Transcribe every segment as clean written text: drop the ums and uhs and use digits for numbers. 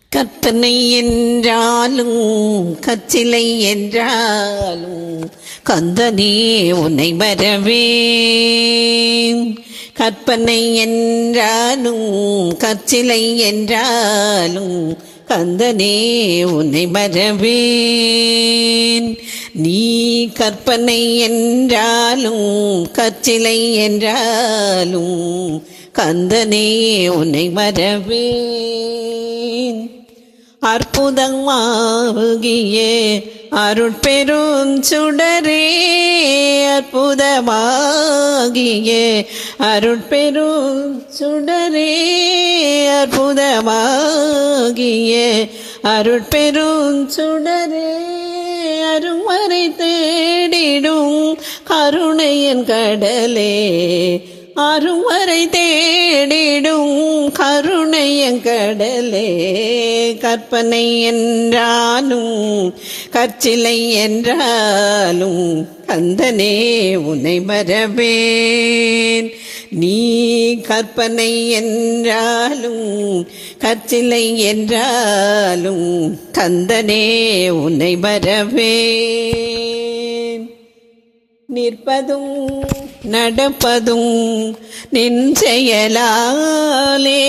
கற்பனை என்றாலும் கச்சிலை என்றாலும் கந்தனே உன்னை மறவேன். கற்பனை என்றாலும் கச்சிலை என்றாலும் கந்தனே உன்னை மறவேன். நீ கற்பனை என்றாலும் கச்சிலை என்றாலும் கந்தனே உன்னை மறவேன். அற்புதமாகிய அருட்பெரும் சுடரே, அற்புதமாகிய அருட்பெரும் சுடரே, அற்புதமாகிய அருட்பெரும் சுடரே, அருமறை தேடிடும் கருணையின் கடலே, அருமறை தேடிடும் கருணையின் கடலே. கற்பனை என்றாலும் கற்சிலை என்றாலும் கந்தனே உன்னை மறவேன். நீ கற்பனை என்றாலும் கற்சிலை என்றாலும் கந்தனே உன்னை மறவேன். நிற்பதும் நடப்பதும் நின் செயலாலே,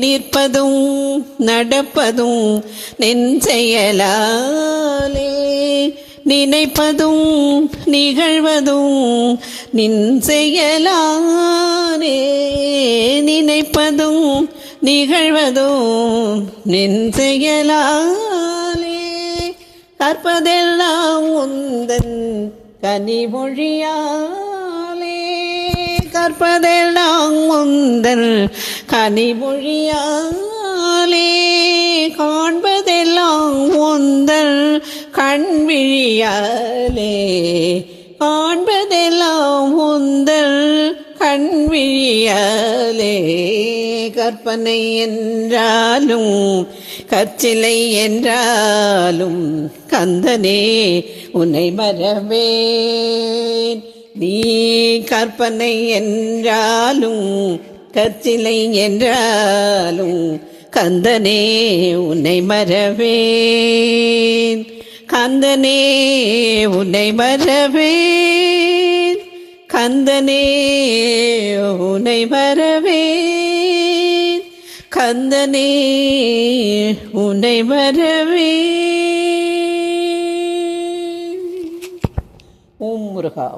நிற்பதும் நடப்பதும் நின் செயலாலே, நினைப்பதும் நிகழ்வதும் நின் செயலாலே, நினைப்பதும் நிகழ்வதும் நின் செயலாலே. கற்பதெல்லாம் உந்தன் கனிமொழியாலே, கற்பதெல்லாம் உந்தன் கனிமொழியாலே, காண்பதெல்லாம் உந்தன் கண்விழியாலே, காண்பதெல்லாம் உந்தன் கண்விழியாலே. கற்பனை என்றாலும் கற்சிலை என்றாலும் கந்தனே உன்னை மறவேன். நீ கற்பனை என்றாலும் கற்சிலை என்றாலும் கந்தனே உன்னை மறவேன். கந்தனே உன்னை மறவேன். கந்தனே உன்னை மறவேன். கந்தனே உன்னை மறவேன். ஓம் முருகா.